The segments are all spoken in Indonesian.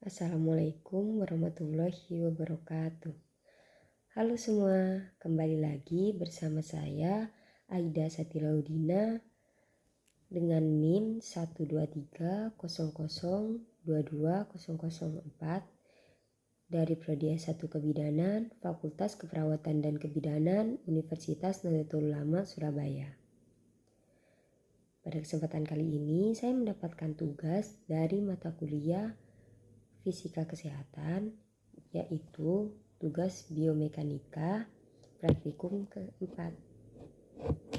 Assalamualaikum warahmatullahi wabarakatuh. Halo semua, kembali lagi bersama saya Aida Satilaudina dengan NIM 12300220004 dari Prodi S1 Kebidanan, Fakultas Keperawatan dan Kebidanan, Universitas Nahdlatul Ulama Surabaya. Pada kesempatan kali ini saya mendapatkan tugas dari mata kuliah Fisika Kesehatan, yaitu tugas biomekanika praktikum keempat.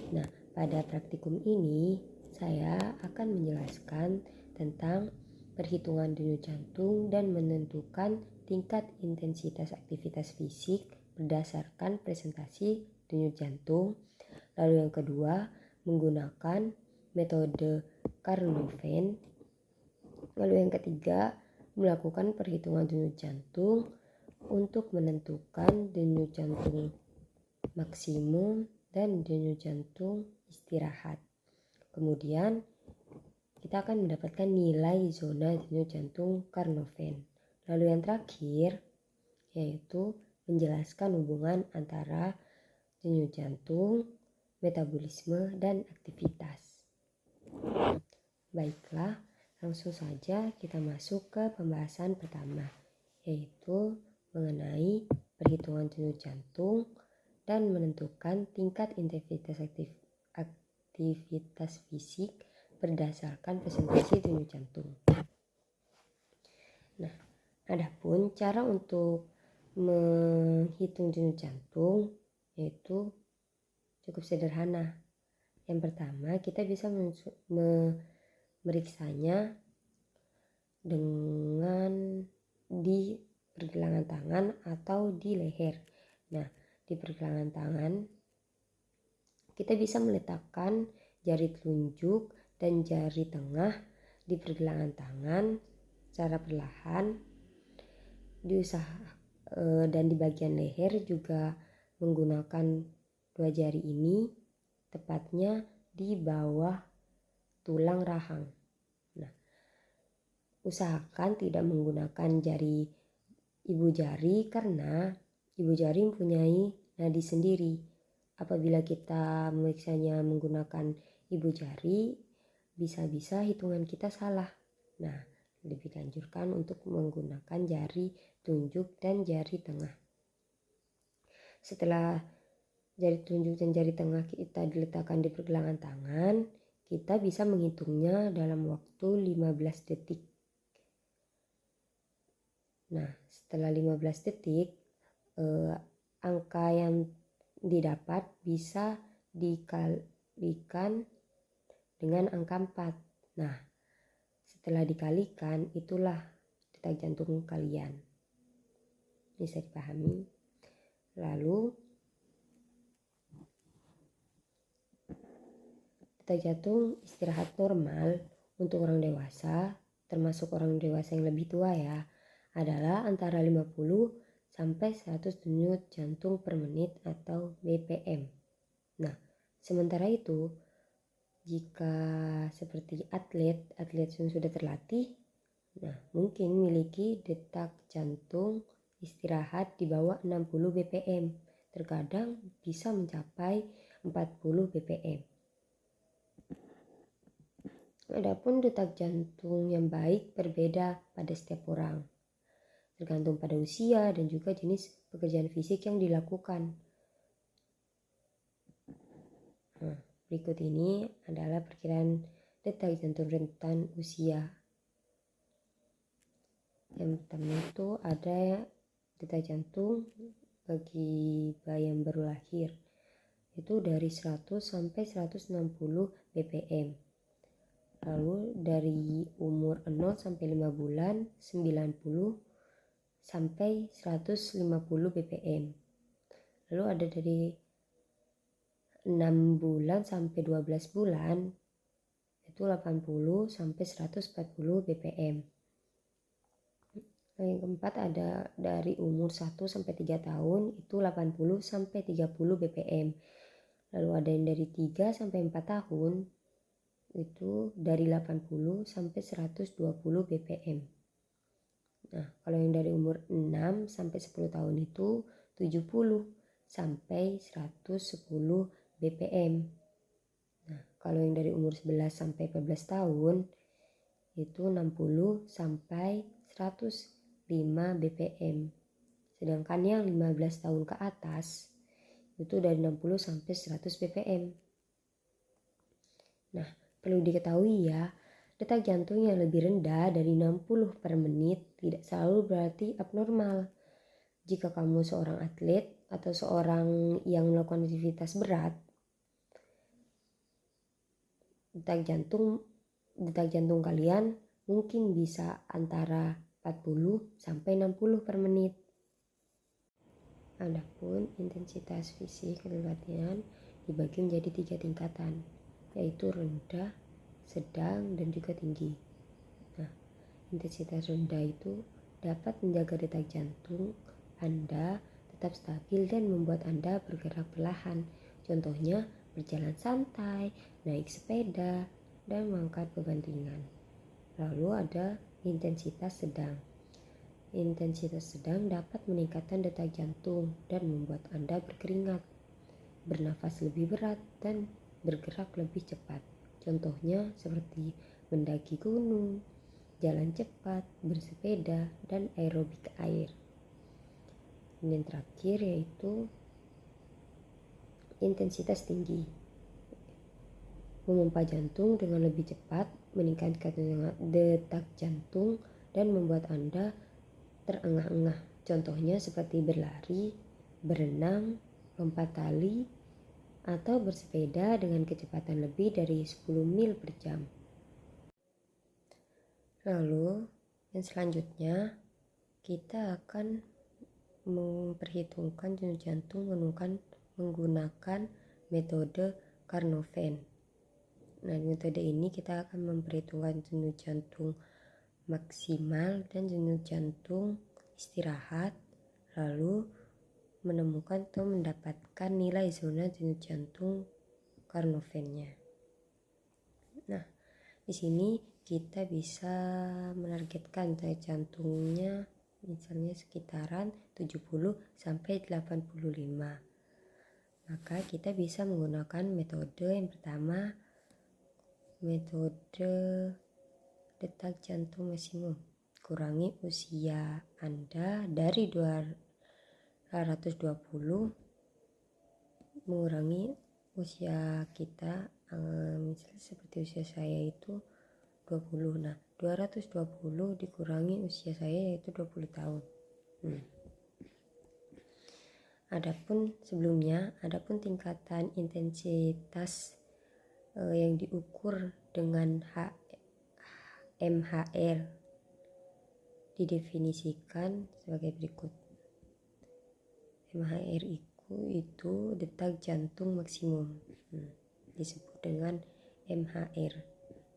Nah, pada praktikum ini saya akan menjelaskan tentang perhitungan denyut jantung dan menentukan tingkat intensitas aktivitas fisik berdasarkan presentasi denyut jantung. Lalu yang kedua, menggunakan metode Karnoven. Lalu yang ketiga, melakukan perhitungan denyut jantung untuk menentukan denyut jantung maksimum dan denyut jantung istirahat. Kemudian kita akan mendapatkan nilai zona denyut jantung Karnoven. Lalu yang terakhir yaitu menjelaskan hubungan antara denyut jantung, metabolisme, dan aktivitas. Baiklah, langsung saja kita masuk ke pembahasan pertama, yaitu mengenai perhitungan denyut jantung dan menentukan tingkat intensitas aktivitas fisik berdasarkan presentasi denyut jantung. Nah, adapun cara untuk menghitung denyut jantung yaitu cukup sederhana. Yang pertama, kita bisa meriksanya dengan di pergelangan tangan atau di leher. Nah, di pergelangan tangan kita bisa meletakkan jari telunjuk dan jari tengah di pergelangan tangan secara perlahan dan di bagian leher juga menggunakan dua jari ini tepatnya di bawah tulang rahang. Nah, usahakan tidak menggunakan jari ibu jari karena ibu jari mempunyai nadi sendiri. Apabila kita memeriksanya menggunakan ibu jari, bisa-bisa hitungan kita salah. Nah, lebih dianjurkan untuk menggunakan jari tunjuk dan jari tengah. Setelah jari tunjuk dan jari tengah kita diletakkan di pergelangan tangan, kita bisa menghitungnya dalam waktu 15 detik. Nah, setelah 15 detik, angka yang didapat bisa dikalikan dengan angka 4. Nah, setelah dikalikan, itulah detak jantung kalian. Bisa dipahami? Lalu, detak jantung istirahat normal untuk orang dewasa, termasuk orang dewasa yang lebih tua ya, adalah antara 50 sampai 100 denyut jantung per menit atau BPM. Nah, sementara itu, jika seperti atlet yang sudah terlatih, nah mungkin memiliki detak jantung istirahat di bawah 60 BPM, terkadang bisa mencapai 40 BPM. Adapun detak jantung yang baik berbeda pada setiap orang, tergantung pada usia dan juga jenis pekerjaan fisik yang dilakukan. Nah, berikut ini adalah perkiraan detak jantung rentan usia. Yang pertama itu ada detak jantung bagi bayi yang baru lahir, itu dari 100 sampai 160 BPM. Lalu dari umur 0 sampai 5 bulan 90 sampai 150 BPM. Lalu ada dari 6 bulan sampai 12 bulan itu 80 sampai 140 BPM. Yang keempat ada dari umur 1 sampai 3 tahun itu 80 sampai 30 BPM. Lalu ada yang dari 3 sampai 4 tahun itu dari 80 sampai 120 BPM. Nah, kalau yang dari umur 6 sampai 10 tahun itu 70 sampai 110 BPM. Nah, kalau yang dari umur 11 sampai 14 tahun itu 60 sampai 105 BPM. Sedangkan yang 15 tahun ke atas itu dari 60 sampai 100 BPM. Nah, perlu diketahui ya, detak jantung yang lebih rendah dari 60 per menit tidak selalu berarti abnormal. Jika kamu seorang atlet atau seorang yang melakukan aktivitas berat, detak jantung kalian mungkin bisa antara 40 sampai 60 per menit. Adapun intensitas fisik latihan dibagi menjadi 3 tingkatan, yaitu rendah, sedang, dan juga tinggi. Nah, intensitas rendah itu dapat menjaga detak jantung Anda tetap stabil dan membuat Anda bergerak perlahan. Contohnya berjalan santai, naik sepeda, dan mengangkat beban ringan. Lalu ada intensitas sedang. Intensitas sedang dapat meningkatkan detak jantung dan membuat Anda berkeringat, bernafas lebih berat, dan bergerak lebih cepat. Contohnya seperti mendaki gunung, jalan cepat, bersepeda, dan aerobik air. Dan yang terakhir yaitu intensitas tinggi. Memompa jantung dengan lebih cepat, meningkatkan detak jantung, dan membuat Anda terengah-engah. Contohnya seperti berlari, berenang, lompat tali, atau bersepeda dengan kecepatan lebih dari 10 mil per jam. Lalu yang selanjutnya kita akan memperhitungkan denyut jantung menggunakan metode Carnot-Venn. Nah, di metode ini kita akan memperhitungkan denyut jantung maksimal dan denyut jantung istirahat, lalu menemukan atau mendapatkan nilai zona denyut jantung Carnot-Venn-nya. Nah, di sini kita bisa menargetkan denyut jantungnya misalnya sekitaran 70 sampai 85. Maka kita bisa menggunakan metode yang pertama, metode detak jantung maksimum. Kurangi usia Anda dari 220 mengurangi usia kita, misalnya seperti usia saya itu 20. Nah, 220 dikurangi usia saya yaitu 20 tahun. Adapun tingkatan intensitas yang diukur dengan MHR didefinisikan sebagai berikut. MHR itu detak jantung maksimum, disebut dengan MHR.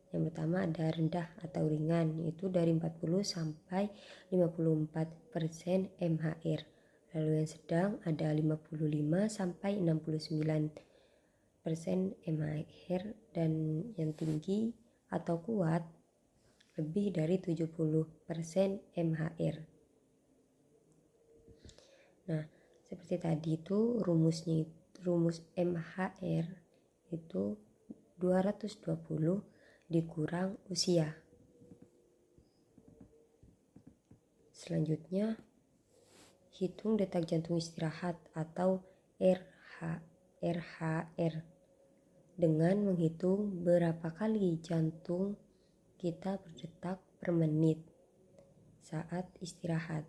Yang pertama ada rendah atau ringan, yaitu dari 40 sampai 54% MHR. Lalu yang sedang ada 55 sampai 69% MHR, dan yang tinggi atau kuat lebih dari 70% MHR. Nah, seperti tadi itu rumus MHR itu 220 dikurang usia. Selanjutnya, hitung detak jantung istirahat atau RHR dengan menghitung berapa kali jantung kita berdetak per menit saat istirahat.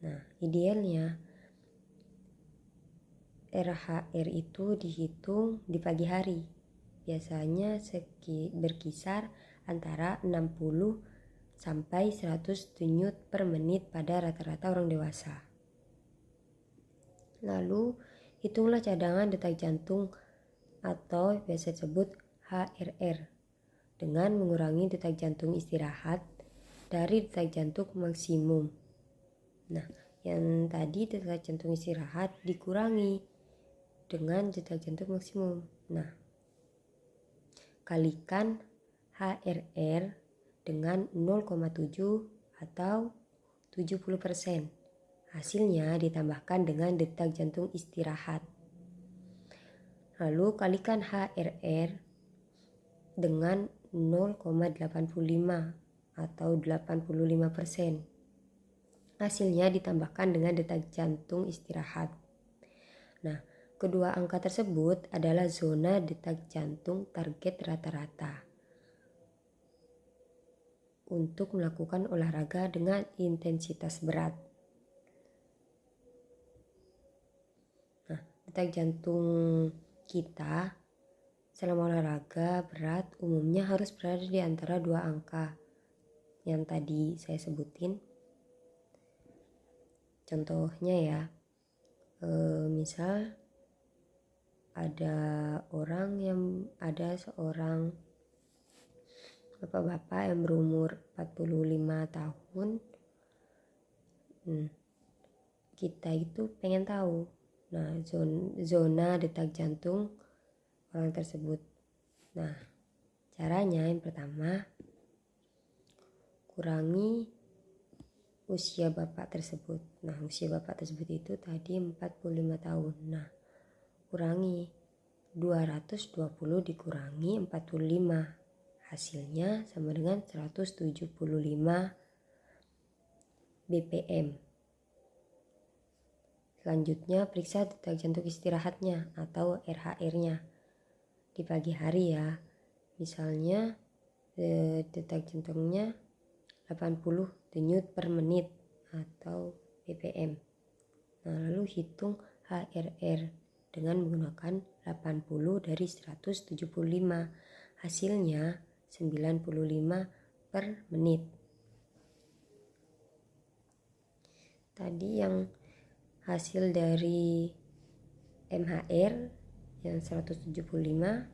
Nah, idealnya RHR itu dihitung di pagi hari. Biasanya berkisar antara 60 sampai 100 denyut per menit pada rata-rata orang dewasa. Lalu, hitunglah cadangan detak jantung atau biasa disebut HRR dengan mengurangi detak jantung istirahat dari detak jantung maksimum. Nah, yang tadi detak jantung istirahat dikurangi dengan detak jantung maksimum. Nah, kalikan HRR dengan 0,7 atau 70%. Hasilnya ditambahkan dengan detak jantung istirahat. Lalu kalikan HRR dengan 0,85 atau 85%. Hasilnya ditambahkan dengan detak jantung istirahat. Nah, kedua angka tersebut adalah zona detak jantung target rata-rata untuk melakukan olahraga dengan intensitas berat. Nah, detak jantung kita selama olahraga berat umumnya harus berada di antara dua angka yang tadi saya sebutin. Contohnya ya, misal ada seorang bapak-bapak yang berumur 45 tahun. Kita itu pengen tahu zona detak jantung orang tersebut. Nah, caranya yang pertama, kurangi usia bapak tersebut. Nah, usia bapak tersebut itu tadi 45 tahun. Nah, kurangi 220 dikurangi 45. Hasilnya sama dengan 175 BPM. Selanjutnya periksa detak jantung istirahatnya atau RHR-nya di pagi hari ya. Misalnya detak jantungnya 80 denyut per menit atau BPM. Nah, lalu hitung HRR dengan menggunakan 80 dari 175. Hasilnya 95 per menit. Tadi yang hasil dari MHR yang 175,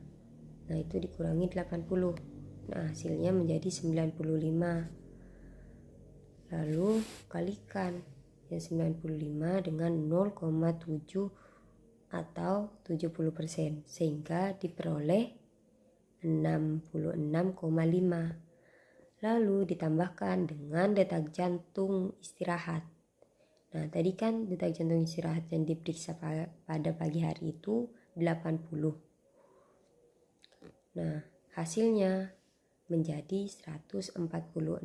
nah itu dikurangi 80. Nah, hasilnya menjadi 95. Lalu kalikan yang 95 dengan 0,7 atau 70%, sehingga diperoleh 66,5. Lalu ditambahkan dengan detak jantung istirahat. Nah, tadi kan detak jantung istirahat yang diperiksa pada pagi hari itu 80. Nah, hasilnya menjadi 146,5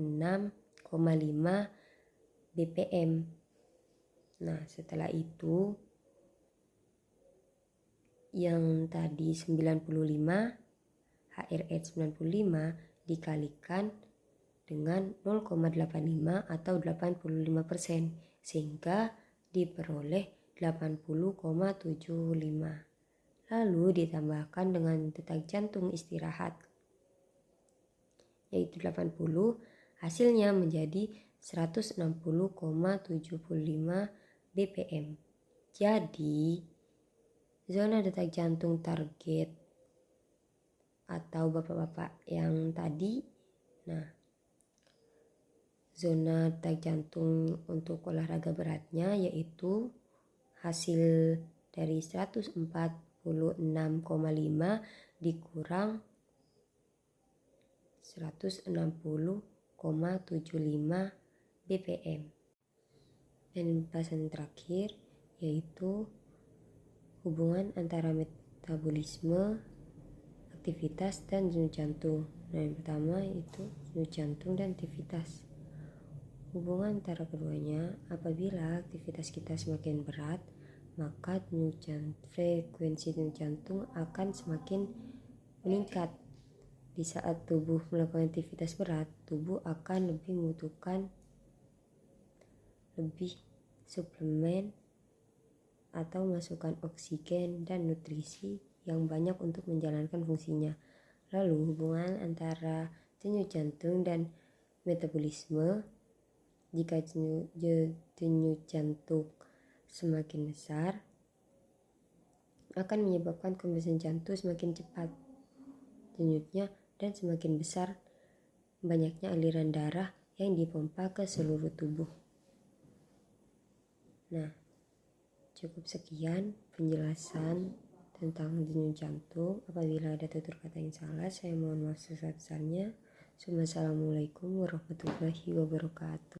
BPM. Nah, setelah itu yang tadi 95, HRR 95 dikalikan dengan 0,85 atau 85%, sehingga diperoleh 80,75. Lalu ditambahkan dengan detak jantung istirahat yaitu 80, hasilnya menjadi 160,75 BPM. Jadi zona detak jantung target atau bapak-bapak yang tadi, nah zona detak jantung untuk olahraga beratnya yaitu hasil dari 146,5 dikurang 160,75 BPM. Dan pembahasan terakhir yaitu hubungan antara metabolisme, aktivitas, dan denyut jantung. Nah, yang pertama itu denyut jantung dan aktivitas. Hubungan antara keduanya, apabila aktivitas kita semakin berat, maka frekuensi denyut jantung akan semakin meningkat. Di saat tubuh melakukan aktivitas berat, tubuh akan lebih membutuhkan suplemen atau masukan oksigen dan nutrisi yang banyak untuk menjalankan fungsinya. Lalu hubungan antara denyut jantung dan metabolisme, jika denyut jantung semakin besar akan menyebabkan pembesaran jantung semakin cepat denyutnya, dan semakin besar banyaknya aliran darah yang dipompa ke seluruh tubuh. Nah, cukup sekian penjelasan tentang denyut jantung. Apabila ada tutur kata yang salah, saya mohon maaf sebesar-besarnya. Assalamualaikum warahmatullahi wabarakatuh.